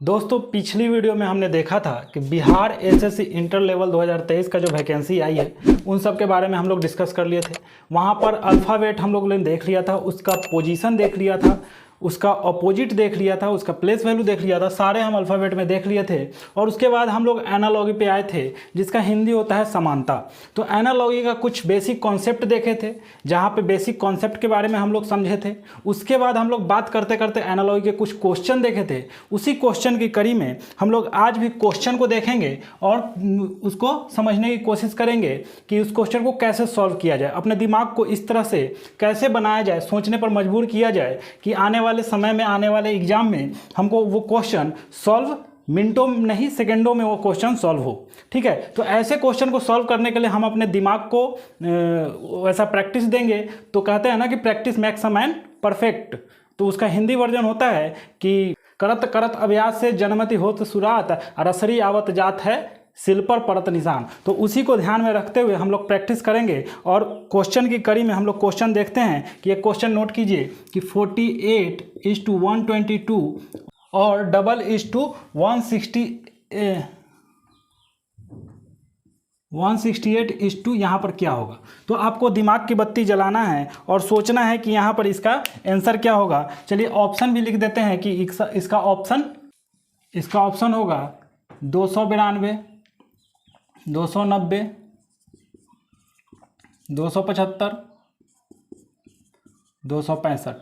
दोस्तों पिछली वीडियो में हमने देखा था कि बिहार एसएससी इंटर लेवल 2023 का जो वैकेंसी आई है उन सब के बारे में हम लोग डिस्कस कर लिए थे। वहाँ पर अल्फ़ाबेट हम लोग ने देख लिया था, उसका पोजीशन देख लिया था, उसका अपोजिट देख लिया था, उसका प्लेस वैल्यू देख लिया था, सारे हम अल्फ़ाबेट में देख लिए थे। और उसके बाद हम लोग एनालॉगी पे आए थे जिसका हिंदी होता है समानता। तो एनालॉगी का कुछ बेसिक कॉन्सेप्ट देखे थे, जहाँ पे बेसिक कॉन्सेप्ट के बारे में हम लोग समझे थे। उसके बाद हम लोग बात करते करते एनालॉगी के कुछ क्वेश्चन देखे थे। उसी क्वेश्चन की कड़ी में हम लोग आज भी क्वेश्चन को देखेंगे और उसको समझने की कोशिश करेंगे कि उस क्वेश्चन को कैसे सॉल्व किया जाए, अपने दिमाग को इस तरह से कैसे बनाया जाए, सोचने पर मजबूर किया जाए कि आने वाले समय में, आने वाले एग्जाम में हमको वो क्वेश्चन सॉल्व मिनटों में नहीं सेकंडों में वो क्वेश्चन सॉल्व हो। ठीक है, तो ऐसे क्वेश्चन को सॉल्व करने के लिए हम अपने दिमाग को वैसा प्रैक्टिस देंगे। तो कहते हैं ना कि practice makes a man perfect. तो उसका हिंदी वर्जन होता है कि करत करत अभ्यास से जनमति होत सुरात, रसरी आवत जात है सिल पर पड़त निशान। तो उसी को ध्यान में रखते हुए हम लोग प्रैक्टिस करेंगे और क्वेश्चन की कड़ी में हम लोग क्वेश्चन देखते हैं कि एक क्वेश्चन नोट कीजिए कि 48:122 और डबल 168 यहाँ पर क्या होगा। तो आपको दिमाग की बत्ती जलाना है और सोचना है कि यहाँ पर इसका आंसर क्या होगा। चलिए ऑप्शन भी लिख देते हैं कि इसका ऑप्शन होगा 292, 290, 275, 265।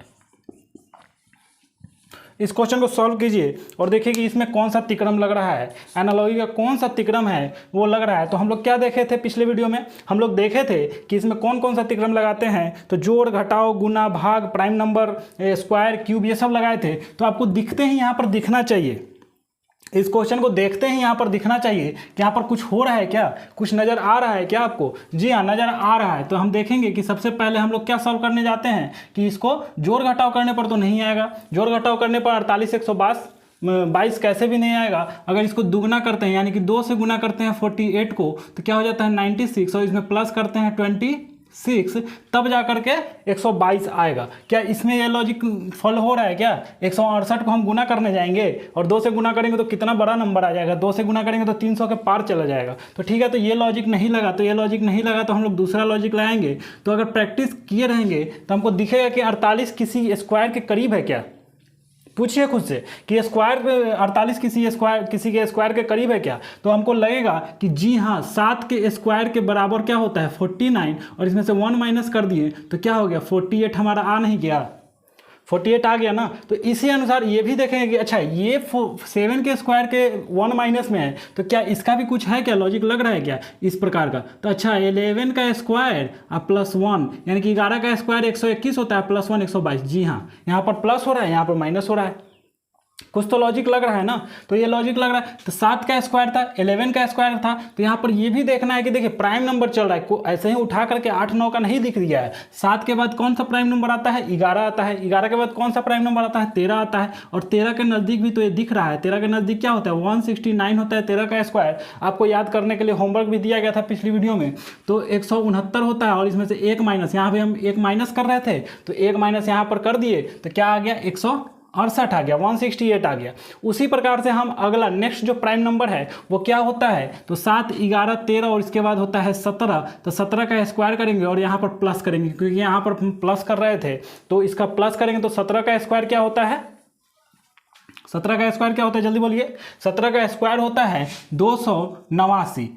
इस क्वेश्चन को सॉल्व कीजिए और देखिए कि इसमें कौन सा तिक्रम लग रहा है, एनालॉगी का कौन सा तिक्रम है वो लग रहा है। तो हम लोग क्या देखे थे पिछले वीडियो में, हम लोग देखे थे कि इसमें कौन कौन सा तिक्रम लगाते हैं। तो जोड़, घटाओ, गुना, भाग, प्राइम नंबर, स्क्वायर, क्यूब, ये सब लगाए थे। तो आपको दिखते ही यहाँ पर दिखना चाहिए, इस क्वेश्चन को देखते ही यहाँ पर दिखना चाहिए कि यहाँ पर कुछ हो रहा है क्या, कुछ नज़र आ रहा है क्या आपको। जी हाँ, नज़र आ रहा है। तो हम देखेंगे कि सबसे पहले हम लोग क्या सॉल्व करने जाते हैं कि इसको जोड़ घटाव करने पर तो नहीं आएगा। जोड़ घटाव करने पर 48 122 कैसे भी नहीं आएगा। अगर इसको दुगना करते हैं यानी कि 2 से गुना करते हैं 48 को तो क्या हो जाता है 96, और इसमें प्लस करते हैं 26, तब जा करके 122 आएगा। क्या इसमें ये लॉजिक फॉलो हो रहा है क्या। 168 को हम गुना करने जाएंगे और 2 से गुना करेंगे तो कितना बड़ा नंबर आ जाएगा, 2 से गुना करेंगे तो 300 के पार चला जाएगा। तो ठीक है, तो ये लॉजिक नहीं लगा, तो हम लोग दूसरा लॉजिक लगाएंगे। तो अगर प्रैक्टिस किए रहेंगे तो हमको दिखेगा कि 48 किसी स्क्वायर के करीब है क्या। पूछिए खुद से कि स्क्वायर 48 किसी के स्क्वायर के करीब है क्या। तो हमको लगेगा कि जी हाँ, 7 के स्क्वायर के बराबर क्या होता है 49, और इसमें से 1 माइनस कर दिए तो क्या हो गया 48 हमारा आ नहीं गया, 48 आ गया ना। तो इसी अनुसार ये भी देखेंगे कि अच्छा ये 7 के स्क्वायर के 1 माइनस में है तो क्या इसका भी कुछ है क्या, लॉजिक लग रहा है क्या इस प्रकार का। तो अच्छा 11 का स्क्वायर और +1 यानी कि 11 का स्क्वायर 121 होता है, +1 122। जी हाँ, यहाँ पर प्लस हो रहा है, यहाँ पर माइनस हो रहा है, कुछ तो लॉजिक लग रहा है ना। तो ये लॉजिक लग रहा है। तो 7 का स्क्वायर था, 11 का स्क्वायर था। तो यहाँ पर ये भी देखना है कि देखिए प्राइम नंबर चल रहा है, को ऐसे ही उठा करके 8 9 का नहीं दिख दिया है। 7 के बाद कौन सा प्राइम नंबर आता है 11 आता है, 11 के बाद कौन सा प्राइम नंबर आता है 13 आता है, और 13 के नज़दीक भी तो ये दिख रहा है। 13 के नज़दीक क्या होता है 169 होता है 13 का स्क्वायर। आपको याद करने के लिए होमवर्क भी दिया गया था पिछली वीडियो में। तो 169 होता है और इसमें से 1 माइनस, यहाँ पे हम 1 माइनस कर रहे थे तो 1 माइनस यहाँ पर कर दिए तो क्या आ गया 168 आ गया, 168 आ गया। उसी प्रकार से हम अगला नेक्स्ट जो प्राइम नंबर है वो क्या होता है, तो 7 11 13 और इसके बाद होता है 17। तो 17 का स्क्वायर करेंगे और यहाँ पर प्लस करेंगे, क्योंकि यहाँ पर प्लस कर रहे थे तो इसका प्लस करेंगे। तो 17 का स्क्वायर क्या होता है, 17 का स्क्वायर क्या होता है जल्दी बोलिए। 17 का स्क्वायर होता है 289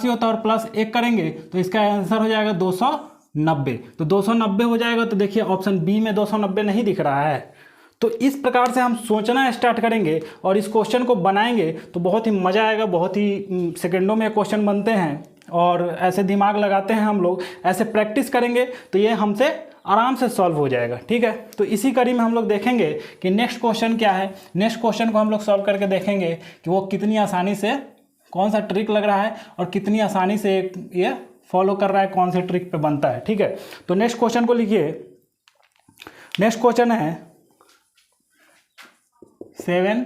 होता है, और प्लस 1 करेंगे तो इसका आंसर हो जाएगा 290। तो 290 हो जाएगा। तो देखिए ऑप्शन बी में 290 नहीं दिख रहा है। तो इस प्रकार से हम सोचना स्टार्ट करेंगे और इस क्वेश्चन को बनाएंगे तो बहुत ही मज़ा आएगा। बहुत ही सेकंडों में क्वेश्चन बनते हैं और ऐसे दिमाग लगाते हैं हम लोग, ऐसे प्रैक्टिस करेंगे तो ये हमसे आराम से सॉल्व हो जाएगा। ठीक है, तो इसी कड़ी में हम लोग देखेंगे कि नेक्स्ट क्वेश्चन क्या है। नेक्स्ट क्वेश्चन को हम लोग सॉल्व करके देखेंगे कि वो कितनी आसानी से, कौन सा ट्रिक लग रहा है और कितनी आसानी से ये फॉलो कर रहा है, कौन से ट्रिक पे बनता है। ठीक है, तो नेक्स्ट क्वेश्चन को लिखिए। नेक्स्ट क्वेश्चन है 7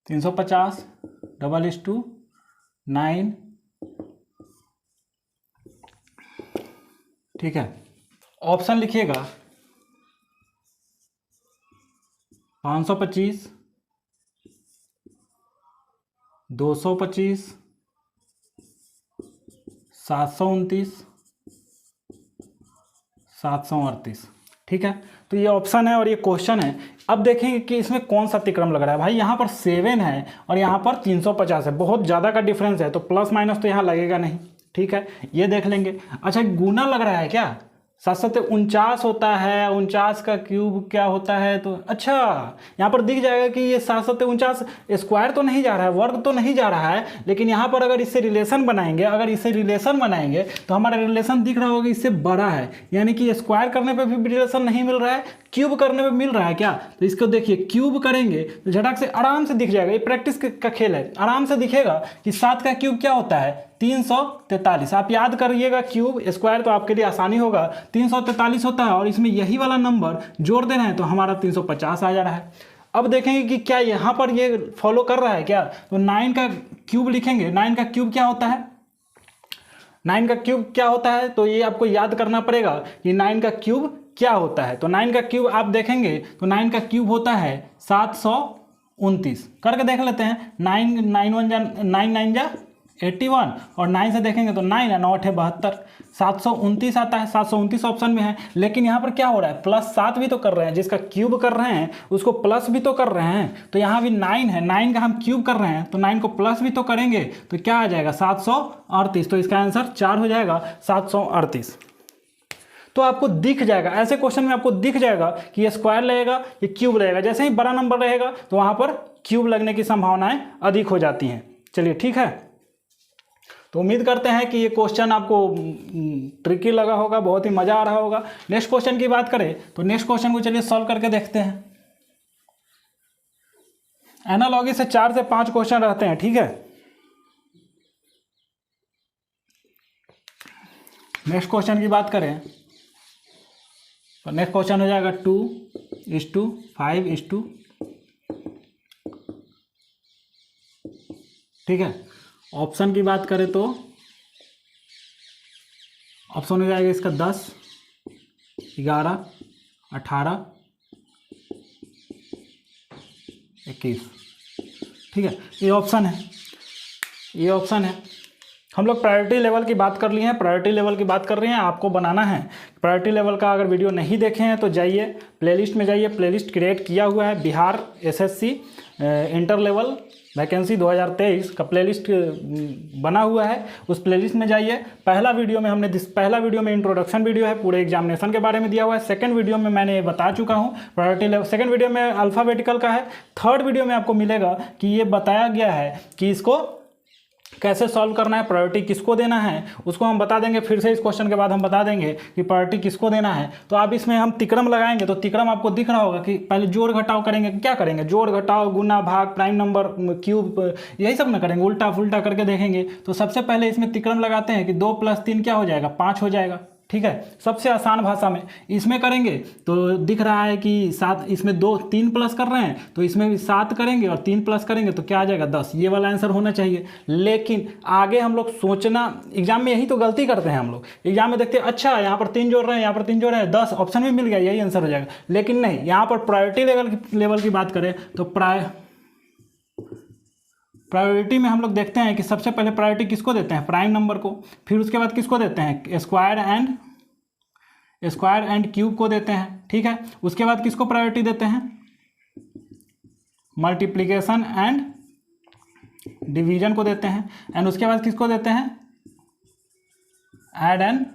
350 9। ठीक है, ऑप्शन लिखिएगा 525, 225, 729, 738। ठीक है, तो ये ऑप्शन है और ये क्वेश्चन है। अब देखेंगे कि इसमें कौन सा अतिक्रम लग रहा है। भाई यहाँ पर 7 है और यहाँ पर 350 है, बहुत ज़्यादा का डिफरेंस है, तो प्लस माइनस तो यहाँ लगेगा नहीं। ठीक है, ये देख लेंगे। अच्छा, गुना लग रहा है क्या? 7 7 49 होता है, 49 का क्यूब क्या होता है? तो अच्छा, यहाँ पर दिख जाएगा कि ये 7 7 49 स्क्वायर तो नहीं जा रहा है, वर्ग तो नहीं जा रहा है, लेकिन यहाँ पर अगर इससे रिलेशन बनाएंगे, तो हमारा रिलेशन दिख रहा होगा इससे बड़ा है, यानी कि स्क्वायर करने पे भी रिलेशन नहीं मिल रहा है, क्यूब करने पे मिल रहा है क्या? तो इसको देखिए, क्यूब करेंगे तो झटक से आराम से दिख जाएगा। ये प्रैक्टिस का खेल है, आराम से दिखेगा कि 7 का क्यूब क्या होता है? 343। आप याद करिएगा, क्यूब स्क्वायर तो आपके लिए आसानी होगा। 343 होता है और इसमें यही वाला नंबर जोड़ दे रहे हैं तो हमारा 350 आ जा रहा है। अब देखेंगे कि क्या यहाँ पर ये फॉलो कर रहा है क्या? तो 9 का क्यूब लिखेंगे। 9 का क्यूब क्या होता है? 9 का क्यूब क्या होता है? तो ये आपको याद करना पड़ेगा कि 9 का क्यूब क्या होता है। तो 9 का क्यूब आप देखेंगे तो 9 का क्यूब होता है 729। करके देख लेते हैं। 9 जा 81 और 9 से देखेंगे तो 9 है, 9 है 72, 729 आता है। 729 ऑप्शन में है, लेकिन यहाँ पर क्या हो रहा है? +7 भी तो कर रहे हैं, जिसका क्यूब कर रहे हैं उसको प्लस भी तो कर रहे हैं। तो यहाँ भी 9 है, 9 का हम क्यूब कर रहे हैं तो 9 को प्लस भी तो करेंगे तो क्या आ जाएगा? 738। तो इसका आंसर 4 हो जाएगा, 738। तो आपको दिख जाएगा, ऐसे क्वेश्चन में आपको दिख जाएगा कि ये स्क्वायर लगेगा, ये क्यूब लगेगा। जैसे ही बड़ा नंबर रहेगा तो वहाँ पर क्यूब लगने की संभावनाएं अधिक हो जाती हैं। चलिए, ठीक है, तो उम्मीद करते हैं कि ये क्वेश्चन आपको ट्रिकी लगा होगा, बहुत ही मज़ा आ रहा होगा। नेक्स्ट क्वेश्चन की बात करें तो नेक्स्ट क्वेश्चन को चलिए सॉल्व करके देखते हैं। एनालॉजी से 4 से 5 क्वेश्चन रहते हैं। ठीक है, नेक्स्ट क्वेश्चन की बात करें तो नेक्स्ट क्वेश्चन हो जाएगा 2:5:. ठीक है, ऑप्शन की बात करें तो ऑप्शन हो जाएगा इसका 10, 11, 18, 21। ठीक है, ये ऑप्शन है, ये ऑप्शन है। हम लोग प्रायोरिटी लेवल की बात कर लिए हैं, प्रायोरिटी लेवल की बात कर रहे हैं, आपको बनाना है। प्रायोरिटी लेवल का अगर वीडियो नहीं देखे हैं तो जाइए प्लेलिस्ट में जाइए, प्लेलिस्ट क्रिएट किया हुआ है, Bihar SSC inter level vacancy 2023 का प्लेलिस्ट बना हुआ है। उस प्लेलिस्ट में जाइए। पहला वीडियो में इंट्रोडक्शन वीडियो है, पूरे एग्जामिनेशन के बारे में दिया हुआ है। सेकंड वीडियो में मैंने बता चुका हूँ प्रायोरिटी लेवल, सेकंड वीडियो में अल्फ़ाबेटिकल का है। थर्ड वीडियो में आपको मिलेगा कि ये बताया गया है कि इसको कैसे सॉल्व करना है, प्रायोरिटी किसको देना है, उसको हम बता देंगे। फिर से इस क्वेश्चन के बाद हम बता देंगे कि प्रायोरिटी किसको देना है। तो आप इसमें हम तिक्रम लगाएंगे तो तिक्रम आपको दिख रहा होगा कि पहले जोड़ घटाव करेंगे। क्या करेंगे? जोड़ घटाव, गुना, भाग, प्राइम नंबर, क्यूब, यही सब ना करेंगे, उल्टा फुल्टा करके देखेंगे। तो सबसे पहले इसमें तिक्रम लगाते हैं कि 2 + 3 क्या हो जाएगा? 5 हो जाएगा। ठीक है, सबसे आसान भाषा में इसमें करेंगे तो दिख रहा है कि 7, इसमें 3 प्लस कर रहे हैं तो इसमें भी 7 करेंगे और 3 प्लस करेंगे तो क्या आ जाएगा? 10। ये वाला आंसर होना चाहिए। लेकिन आगे हम लोग सोचना, एग्जाम में यही तो गलती करते हैं हम लोग। एग्जाम में देखते हैं अच्छा यहाँ पर 3 जोड़ रहे हैं, यहाँ पर 3 जोड़ रहे हैं, 10 ऑप्शन में मिल गया, यही आंसर हो जाएगा। लेकिन नहीं, यहाँ पर प्रायोरिटी लेवल की बात करें तो प्रायोरिटी में हम लोग देखते हैं कि सबसे पहले प्रायोरिटी किसको देते हैं? प्राइम नंबर को। फिर उसके बाद किसको देते हैं? स्क्वायर एंड क्यूब को देते हैं। ठीक है, उसके बाद किसको प्रायोरिटी देते हैं? मल्टीप्लिकेशन एंड डिवीजन को देते हैं। एंड उसके बाद किसको देते हैं? ऐड एंड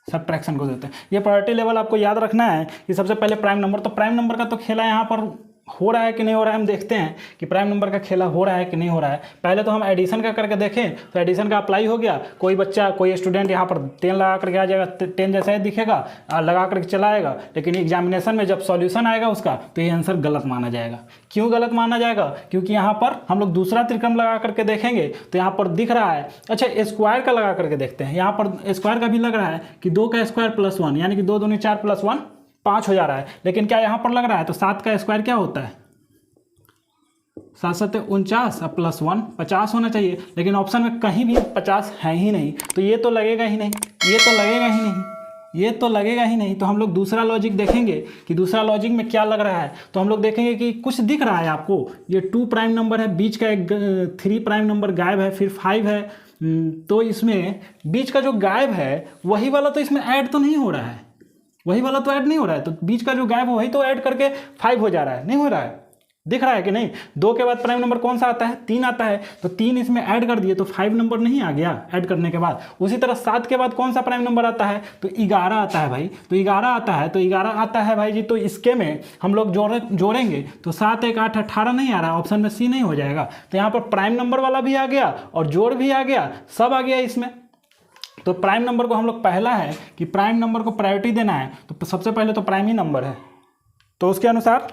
सब्ट्रैक्शन को देते हैं। ये प्रायोरिटी लेवल आपको याद रखना है कि सबसे पहले प्राइम नंबर। तो प्राइम नंबर का तो खेला यहाँ पर हो रहा है कि नहीं हो रहा है, हम देखते हैं कि प्राइम नंबर का खेला हो रहा है कि नहीं हो रहा है। पहले तो हम एडिशन का करके देखें तो एडिशन का अप्लाई हो गया। कोई बच्चा, कोई स्टूडेंट यहाँ पर 10 लगा करके आ जाएगा, 10 जैसा ही दिखेगा, लगा करके चलाएगा, लेकिन एग्जामिनेशन में जब सॉल्यूशन आएगा उसका तो ये आंसर गलत माना जाएगा। क्यों गलत माना जाएगा? क्योंकि यहाँ पर हम लोग दूसरा त्रिक्रम लगा करके देखेंगे तो यहाँ पर दिख रहा है। अच्छा, स्क्वायर का लगा करके देखते हैं। यहाँ पर स्क्वायर का भी लग रहा है कि 2 का स्क्वायर +1, यानी कि 2 दूनी 4 + 1 5 हो जा रहा है। लेकिन क्या यहाँ पर लग रहा है? तो 7 का स्क्वायर क्या होता है? 7 7 49 और +1 50 होना चाहिए। लेकिन ऑप्शन में कहीं भी 50 है ही नहीं, तो ये तो लगेगा ही नहीं, ये तो लगेगा ही नहीं। ये तो लगेगा ही नहीं। तो हम लोग दूसरा लॉजिक देखेंगे कि दूसरा लॉजिक में क्या लग रहा है। तो हम लोग देखेंगे कि कुछ दिख रहा है आपको, ये 2 प्राइम नंबर है, बीच का एक 3 प्राइम नंबर गायब है, फिर 5 है। तो इसमें बीच का जो गायब है वही वाला तो इसमें ऐड तो नहीं हो रहा है, वही वाला तो ऐड नहीं हो रहा है। तो बीच का जो गायब है वही तो ऐड करके 5 हो जा रहा है, नहीं हो रहा है, दिख रहा है कि नहीं। 2 के बाद प्राइम नंबर कौन सा आता है, 3 आता है। तो 3 इसमें ऐड कर दिए तो 5 नंबर नहीं आ गया ऐड करने के बाद। उसी तरह 7 के बाद कौन सा प्राइम नंबर आता है, तो 11 आता है भाई। तो 11 आता है, तो 11 आता है भाई जी। तो इसके में हम लोग जोड़ेंगे तो 7 1 8 18 नहीं आ रहा, ऑप्शन में सी नहीं हो जाएगा। तो यहाँ पर प्राइम नंबर वाला भी आ गया और जोड़ भी आ गया, सब आ गया इसमें। तो प्राइम नंबर को हम लोग, पहला है कि प्राइम नंबर को प्रायोरिटी देना है, तो सबसे पहले तो प्राइम ही नंबर है। तो उसके अनुसार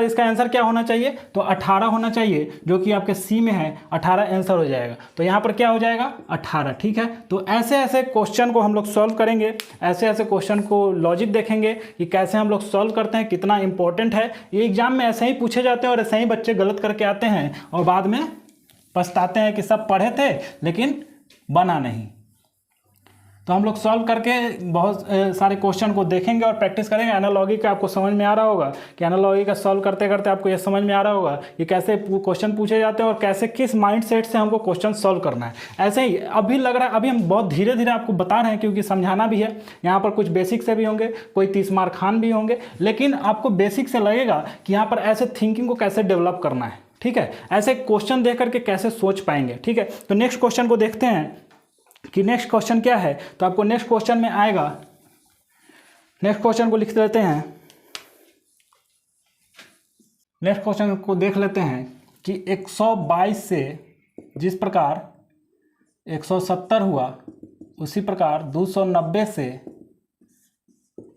इसका आंसर क्या होना चाहिए, तो 18 होना चाहिए, जो कि आपके सी में है। 18 आंसर हो जाएगा। तो यहाँ पर क्या हो जाएगा, 18। ठीक है। तो ऐसे ऐसे क्वेश्चन को हम लोग सॉल्व करेंगे, ऐसे ऐसे क्वेश्चन को लॉजिक देखेंगे कि कैसे हम लोग सॉल्व करते हैं, कितना इंपॉर्टेंट है। ये एग्जाम में ऐसे ही पूछे जाते हैं और ऐसे ही बच्चे गलत करके आते हैं और बाद में पछताते हैं कि सब पढ़े थे लेकिन बना नहीं। तो हम लोग सॉल्व करके बहुत सारे क्वेश्चन को देखेंगे और प्रैक्टिस करेंगे। एनालॉजी का आपको समझ में आ रहा होगा कि एनालॉजी का सॉल्व करते करते आपको ये समझ में आ रहा होगा कि कैसे क्वेश्चन पूछे जाते हैं और कैसे किस माइंड सेट से हमको क्वेश्चन सॉल्व करना है। ऐसे ही अभी लग रहा है, अभी हम बहुत धीरे धीरे आपको बता रहे हैं क्योंकि समझाना भी है। यहाँ पर कुछ बेसिक से भी होंगे, कोई 30 मार्क खान भी होंगे, लेकिन आपको बेसिक से लगेगा कि यहाँ पर ऐसे थिंकिंग को कैसे डेवलप करना है। ठीक है, ऐसे क्वेश्चन देख करके कैसे सोच पाएंगे। ठीक है, तो नेक्स्ट क्वेश्चन को देखते हैं कि नेक्स्ट क्वेश्चन क्या है। तो आपको नेक्स्ट क्वेश्चन में आएगा, नेक्स्ट क्वेश्चन को लिख लेते हैं। नेक्स्ट क्वेश्चन को देख लेते हैं कि 122 से जिस प्रकार 170 हुआ उसी प्रकार 290 से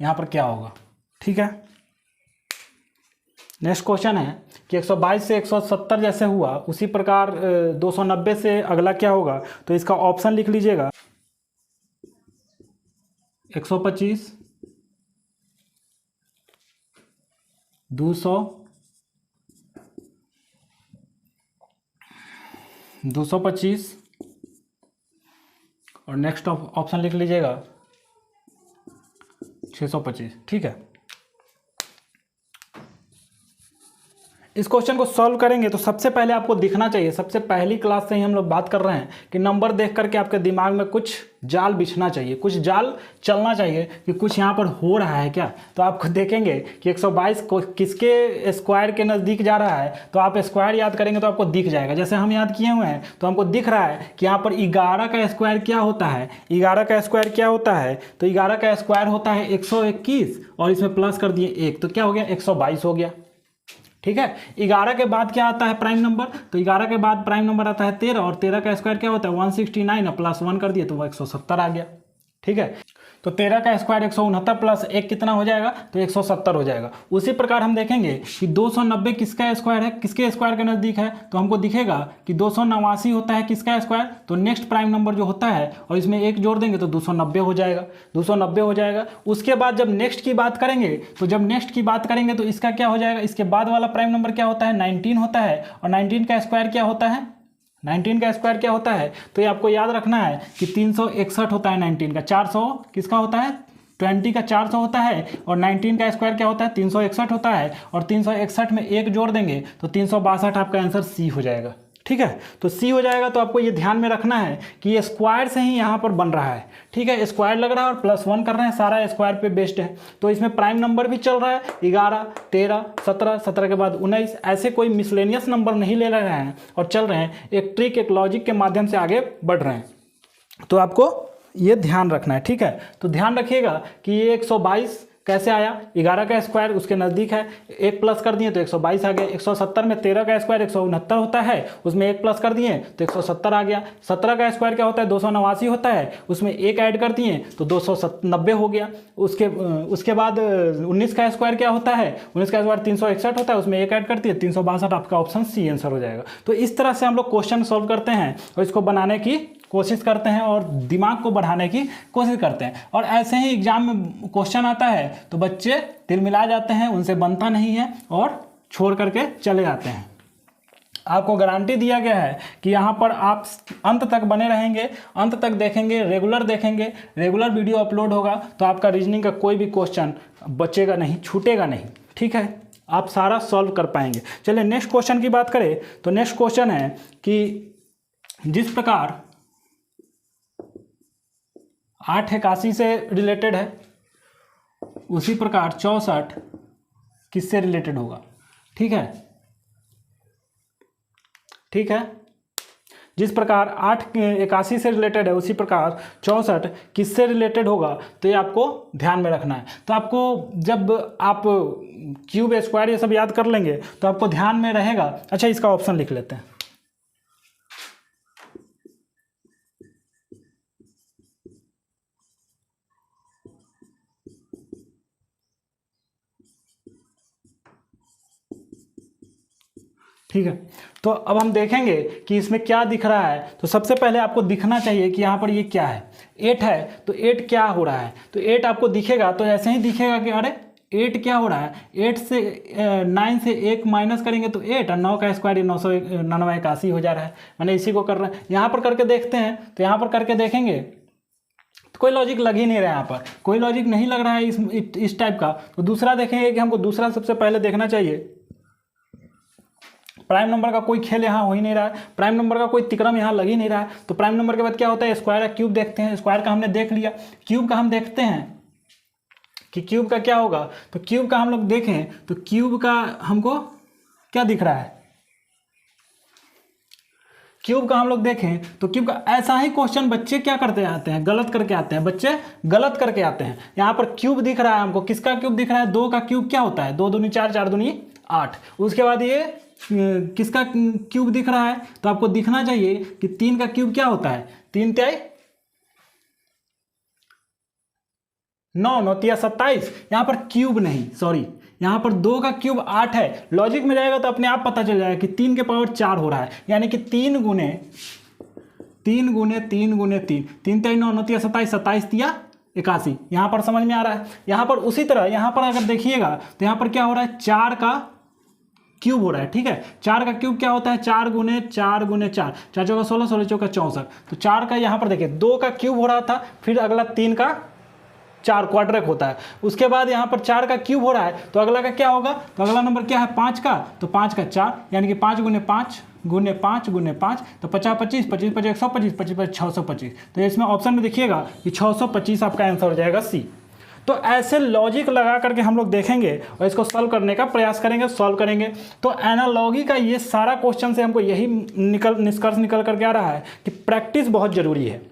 यहाँ पर क्या होगा। ठीक है, नेक्स्ट क्वेश्चन है कि 122 से 170 जैसे हुआ उसी प्रकार 290 से अगला क्या होगा। तो इसका ऑप्शन लिख लीजिएगा, 125, 200, 225 और नेक्स्ट ऑप्शन लिख लीजिएगा 625। ठीक है, इस क्वेश्चन को सॉल्व करेंगे तो सबसे पहले आपको दिखना चाहिए, सबसे पहली क्लास से ही हम लोग बात कर रहे हैं कि नंबर देख करके आपके दिमाग में कुछ जाल बिछना चाहिए, कुछ जाल चलना चाहिए कि कुछ यहाँ पर हो रहा है क्या। तो आपको देखेंगे कि 122 को किसके स्क्वायर के नज़दीक जा रहा है, तो आप स्क्वायर याद करेंगे तो आपको दिख जाएगा। जैसे हम याद किए हुए हैं तो हमको दिख रहा है कि यहाँ पर 11 का स्क्वायर क्या होता है, 11 का स्क्वायर क्या होता है, तो 11 का स्क्वायर होता है 121 और इसमें प्लस कर दिए 1, तो क्या हो गया, 122 हो गया। ठीक है, 11 के बाद क्या आता है, प्राइम नंबर। तो 11 के बाद प्राइम नंबर आता है 13 और 13 का स्क्वायर क्या होता है 169 और प्लस 1 कर दिए तो वो 170 आ गया। ठीक है, तो 13 का स्क्वायर 169 प्लस 1 कितना हो जाएगा, तो 170 हो जाएगा। उसी प्रकार हम देखेंगे कि 290 किसका स्क्वायर है, किसके स्क्वायर के नज़दीक है, तो हमको दिखेगा कि 289 होता है किसका स्क्वायर, तो नेक्स्ट प्राइम नंबर जो होता है और इसमें 1 जोड़ देंगे तो 290 हो जाएगा, 290 हो जाएगा। उसके बाद जब नेक्स्ट की बात करेंगे तो इसका क्या हो जाएगा, इसके बाद वाला प्राइम नंबर क्या होता है, 19 होता है और 19 का स्क्वायर क्या होता है, 19 का स्क्वायर क्या होता है, तो ये आपको याद रखना है कि 361 होता है 19 का, 400 किसका होता है, 20 का 400 होता है और 19 का स्क्वायर क्या होता है 361 होता है और 361 में 1 जोड़ देंगे तो 362 आपका आंसर सी हो जाएगा। ठीक है, तो सी हो जाएगा। तो आपको ये ध्यान में रखना है कि ये स्क्वायर से ही यहाँ पर बन रहा है। ठीक है, स्क्वायर लग रहा है और +1 कर रहे हैं, सारा स्क्वायर पे बेस्ड है। तो इसमें प्राइम नंबर भी चल रहा है 11, 13, 17, 17 के बाद 19, ऐसे कोई मिसलेनियस नंबर नहीं ले रहे हैं और चल रहे हैं, एक ट्रिक एक लॉजिक के माध्यम से आगे बढ़ रहे हैं। तो आपको ये ध्यान रखना है। ठीक है, तो ध्यान रखिएगा कि ये 122 कैसे आया, 11 का स्क्वायर उसके नज़दीक है, 1 प्लस कर दिए तो 122 आ गया। 170 में 13 का स्क्वायर 169 होता है, उसमें 1 प्लस कर दिए तो 170 आ गया। 17 का स्क्वायर क्या होता है 289 होता है, उसमें 1 ऐड कर दिए तो 290 हो गया। उसके बाद 19 का स्क्वायर क्या होता है, 19 का स्क्वायर 361 होता है, उसमें 1 ऐड कर दिए 362, आपका ऑप्शन सी आंसर हो जाएगा। तो इस तरह से हम लोग क्वेश्चन सॉल्व करते हैं और इसको बनाने की कोशिश करते हैं और दिमाग को बढ़ाने की कोशिश करते हैं। और ऐसे ही एग्जाम में क्वेश्चन आता है तो बच्चे तिलमिला जाते हैं, उनसे बनता नहीं है और छोड़ करके चले जाते हैं। आपको गारंटी दिया गया है कि यहाँ पर आप अंत तक बने रहेंगे, अंत तक देखेंगे, रेगुलर देखेंगे, रेगुलर वीडियो अपलोड होगा तो आपका रीजनिंग का कोई भी क्वेश्चन बचेगा नहीं, छूटेगा नहीं, ठीक है, आप सारा सॉल्व कर पाएंगे। चलिए नेक्स्ट क्वेश्चन की बात करें तो नेक्स्ट क्वेश्चन है कि जिस प्रकार 881 से रिलेटेड है उसी प्रकार 64 किससे रिलेटेड होगा, ठीक है, ठीक है। जिस प्रकार 881 से रिलेटेड है उसी प्रकार 64 किससे रिलेटेड होगा, तो ये आपको ध्यान में रखना है। तो आपको जब आप क्यूब स्क्वायर ये सब याद कर लेंगे तो आपको ध्यान में रहेगा। अच्छा, इसका ऑप्शन लिख लेते हैं। ठीक है, तो अब हम देखेंगे कि इसमें क्या दिख रहा है। तो सबसे पहले आपको दिखना चाहिए कि यहाँ पर ये क्या है, 8 है, तो 8 क्या हो रहा है, तो 8 आपको दिखेगा तो ऐसे ही दिखेगा कि अरे 8 क्या हो रहा है, 8 से 9 से 1 माइनस करेंगे तो 8 और 9 का स्क्वायर 981 हो जा रहा है, मैंने इसी को कर रहा है। यहाँ पर करके देखते हैं, तो यहाँ पर करके देखेंगे तो कोई लॉजिक लग ही नहीं रहा है, यहाँ पर कोई लॉजिक नहीं लग रहा है इस टाइप का। तो दूसरा देखेंगे कि हमको दूसरा सबसे पहले देखना चाहिए, प्राइम नंबर का कोई खेल यहाँ हो ही नहीं रहा है, प्राइम नंबर का कोई तिकड़म यहाँ लग ही नहीं रहा है। तो प्राइम नंबर के बाद क्या होता है, स्क्वायर या क्यूब देखते हैं। स्क्वायर का हमने देख लिया, क्यूब का हम देखते हैं कि क्यूब का क्या होगा। तो क्यूब का हम लोग देखें तो क्यूब का हमको क्या दिख रहा है, क्यूब का हम लोग देखें तो क्यूब का ऐसा ही क्वेश्चन बच्चे क्या करते आते हैं, गलत करके आते हैं, बच्चे गलत करके आते हैं। यहाँ पर क्यूब दिख रहा है हमको, किसका क्यूब दिख रहा है, 2 का क्यूब क्या होता है, 2 दूनी 4, 4 दूनी 8। उसके बाद ये किसका क्यूब दिख रहा है, तो आपको दिखना चाहिए कि 3 का क्यूब क्या होता है, 3 तिहाई 9, 9 तिया 27। यहाँ पर क्यूब नहीं, सॉरी, यहाँ पर 2 का क्यूब 8 है। लॉजिक में जाएगा तो अपने आप पता चल जाएगा कि 3 के पावर 4 हो रहा है, यानी कि 3 गुने 3 गुने 3 गुने 3, 3 तिहाई 9, 9 तिया 27, 27 तिया 81। यहाँ पर समझ में आ रहा है। यहाँ पर उसी तरह यहाँ पर अगर देखिएगा तो यहाँ पर क्या हो रहा है, 4 का क्यूब हो रहा है, ठीक है। 4 का क्यूब क्या होता है, 4 गुने 4 गुने 4, 4 चौका 16, 16 चौका 64। तो 4 का यहाँ पर देखिए 2 का क्यूब हो रहा था, फिर अगला 3 का 4 क्वाड्रेक होता है। उसके बाद यहाँ पर 4 का क्यूब हो रहा है, तो अगला का क्या होगा, तो अगला नंबर क्या है 5 का, तो 5 का 4, यानी कि 5 गुने 5 गुने 5 गुने 5, तो 50 25 25 25 125 25 25 625। तो इसमें ऑप्शन में देखिएगा कि 625 आपका आंसर हो जाएगा सी। तो ऐसे लॉजिक लगा करके हम लोग देखेंगे और इसको सॉल्व करने का प्रयास करेंगे, सॉल्व करेंगे। तो एनालॉजी का ये सारा क्वेश्चन से हमको यही निष्कर्ष निकल करके आ रहा है कि प्रैक्टिस बहुत ज़रूरी है।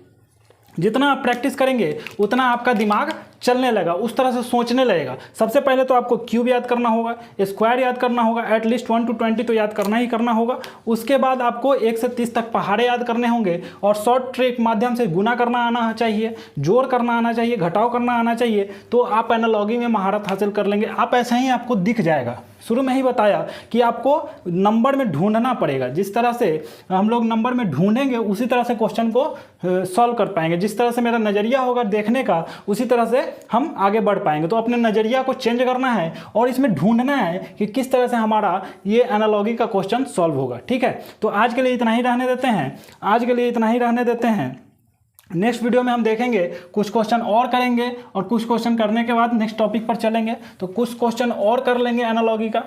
जितना आप प्रैक्टिस करेंगे उतना आपका दिमाग चलने लगा, उस तरह से सोचने लगेगा। सबसे पहले तो आपको क्यूब याद करना होगा, स्क्वायर याद करना होगा, एटलीस्ट 1 to 20 तो याद करना ही करना होगा। उसके बाद आपको 1 से 30 तक पहाड़े याद करने होंगे और शॉर्ट ट्रिक माध्यम से गुना करना आना चाहिए, जोड़ करना आना चाहिए, घटाव करना आना चाहिए। तो आप एनालॉजी में महारत हासिल कर लेंगे। आप ऐसा ही आपको दिख जाएगा। शुरू में ही बताया कि आपको नंबर में ढूंढना पड़ेगा। जिस तरह से हम लोग नंबर में ढूंढेंगे उसी तरह से क्वेश्चन को सॉल्व कर पाएंगे। जिस तरह से मेरा नज़रिया होगा देखने का उसी तरह से हम आगे बढ़ पाएंगे। तो अपने नज़रिया को चेंज करना है और इसमें ढूंढना है कि किस तरह से हमारा ये एनालॉजी का क्वेश्चन सॉल्व होगा। ठीक है, तो आज के लिए इतना ही रहने देते हैं, आज के लिए इतना ही रहने देते हैं। नेक्स्ट वीडियो में हम देखेंगे, कुछ क्वेश्चन और करेंगे और कुछ क्वेश्चन करने के बाद नेक्स्ट टॉपिक पर चलेंगे। तो कुछ क्वेश्चन और कर लेंगे एनालॉजी का।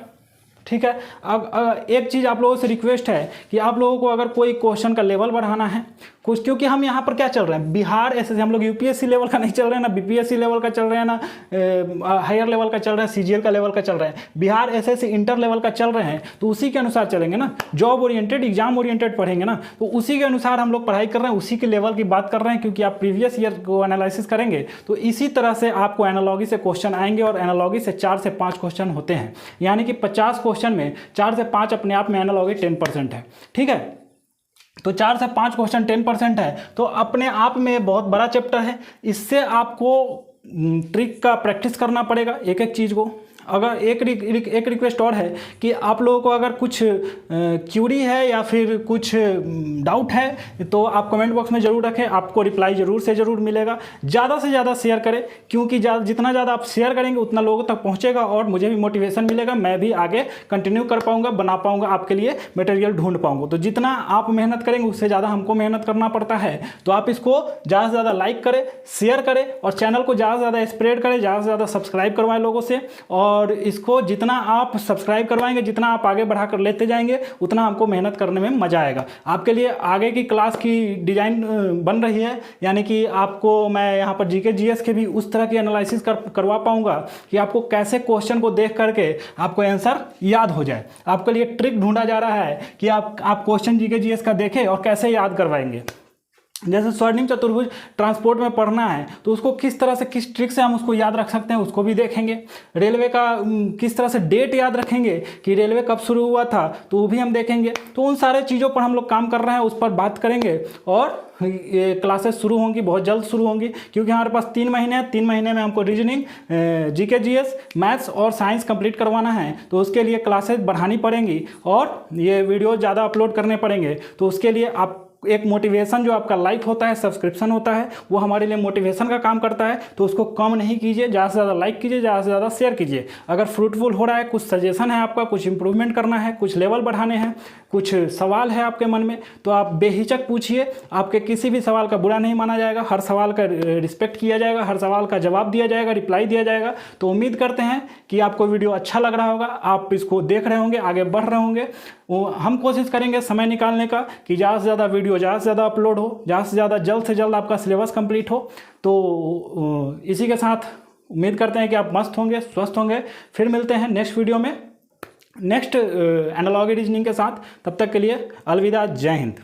ठीक है, अब एक चीज़ आप लोगों से रिक्वेस्ट है कि आप लोगों को अगर कोई क्वेश्चन का लेवल बढ़ाना है कुछ, क्योंकि हम यहाँ पर क्या चल रहे हैं, बिहार एसएससी, हम लोग यूपीएससी लेवल का नहीं चल रहे हैं, ना बीपीएससी लेवल का चल रहे हैं, ना हायर लेवल का चल रहा है, सीजीएल का लेवल का चल रहा है, बिहार एसएससी इंटर लेवल का चल रहे हैं। तो उसी के अनुसार चलेंगे ना, जॉब ओरिएंटेड, एग्जाम ओरिएंटेड पढ़ेंगे ना, तो उसी के अनुसार हम लोग पढ़ाई कर रहे हैं, उसी के लेवल की बात कर रहे हैं। क्योंकि आप प्रीवियस ईयर को एनालिसिस करेंगे तो इसी तरह से आपको एनालॉजी से क्वेश्चन आएंगे और एनालॉजी से 4 से 5 क्वेश्चन होते हैं, यानी कि 50 क्वेश्चन में 4 से 5 अपने आप में एनालॉजी 10% है। ठीक है, तो 4 से 5 क्वेश्चन 10% है, तो अपने आप में बहुत बड़ा चैप्टर है। इससे आपको ट्रिक का प्रैक्टिस करना पड़ेगा, एक एक चीज़ को अगर एक रिक्वेस्ट और है कि आप लोगों को अगर कुछ क्यूरी है या फिर कुछ डाउट है तो आप कमेंट बॉक्स में ज़रूर रखें, आपको रिप्लाई ज़रूर से ज़रूर मिलेगा। ज़्यादा से ज़्यादा शेयर करें, क्योंकि जितना ज़्यादा आप शेयर करेंगे उतना लोगों तक पहुँचेगा और मुझे भी मोटिवेशन मिलेगा, मैं भी आगे कंटिन्यू कर पाऊँगा, बना पाऊँगा, आपके लिए मटेरियल ढूंढ पाऊँगा। तो जितना आप मेहनत करेंगे उससे ज़्यादा हमको मेहनत करना पड़ता है। तो आप इसको ज़्यादा से ज़्यादा लाइक करें, शेयर करें और चैनल को ज़्यादा से ज़्यादा स्प्रेड करें, ज़्यादा से ज़्यादा सब्सक्राइब करवाएं लोगों से। और इसको जितना आप सब्सक्राइब करवाएंगे, जितना आप आगे बढ़ा कर लेते जाएंगे, उतना हमको मेहनत करने में मज़ा आएगा। आपके लिए आगे की क्लास की डिज़ाइन बन रही है, यानी कि आपको मैं यहाँ पर जीके जीएस के भी उस तरह की एनालिसिस करवा पाऊँगा कि आपको कैसे क्वेश्चन को देख करके आपको आंसर याद हो जाए। आपके लिए ट्रिक ढूंढा जा रहा है कि आप क्वेश्चन जीके जीएस का देखें और कैसे याद करवाएंगे। जैसे स्वर्णिम चतुर्भुज ट्रांसपोर्ट में पढ़ना है तो उसको किस तरह से, किस ट्रिक से हम उसको याद रख सकते हैं, उसको भी देखेंगे। रेलवे का किस तरह से डेट याद रखेंगे कि रेलवे कब शुरू हुआ था, तो वो भी हम देखेंगे। तो उन सारे चीज़ों पर हम लोग काम कर रहे हैं, उस पर बात करेंगे और ये क्लासेस शुरू होंगी, बहुत जल्द शुरू होंगी, क्योंकि हमारे पास 3 महीने हैं। 3 महीने में हमको रीजनिंग, जीके जीएस, मैथ्स और साइंस कंप्लीट करवाना है। तो उसके लिए क्लासेस बढ़ानी पड़ेंगी और ये वीडियो ज़्यादा अपलोड करने पड़ेंगे। तो उसके लिए आप एक मोटिवेशन जो आपका लाइक होता है, सब्सक्रिप्शन होता है, वो हमारे लिए मोटिवेशन का काम करता है। तो उसको कम नहीं कीजिए, ज़्यादा से ज़्यादा लाइक कीजिए, ज़्यादा से ज़्यादा शेयर कीजिए। अगर फ्रूटफुल हो रहा है, कुछ सजेशन है आपका, कुछ इंप्रूवमेंट करना है, कुछ लेवल बढ़ाने हैं, कुछ सवाल है आपके मन में, तो आप बेहिचक पूछिए। आपके किसी भी सवाल का बुरा नहीं माना जाएगा, हर सवाल का रिस्पेक्ट किया जाएगा, हर सवाल का जवाब दिया जाएगा, रिप्लाई दिया जाएगा। तो उम्मीद करते हैं कि आपको वीडियो अच्छा लग रहा होगा, आप इसको देख रहे होंगे, आगे बढ़ रहे होंगे। हम कोशिश करेंगे समय निकालने का कि ज़्यादा से ज़्यादा वीडियो ज़्यादा से ज़्यादा अपलोड हो, ज़्यादा से ज़्यादा जल्द से जल्द आपका सिलेबस कंप्लीट हो। तो इसी के साथ उम्मीद करते हैं कि आप मस्त होंगे, स्वस्थ होंगे। फिर मिलते हैं नेक्स्ट वीडियो में, नेक्स्ट एनालॉग रीजनिंग के साथ। तब तक के लिए अलविदा, जय हिंद।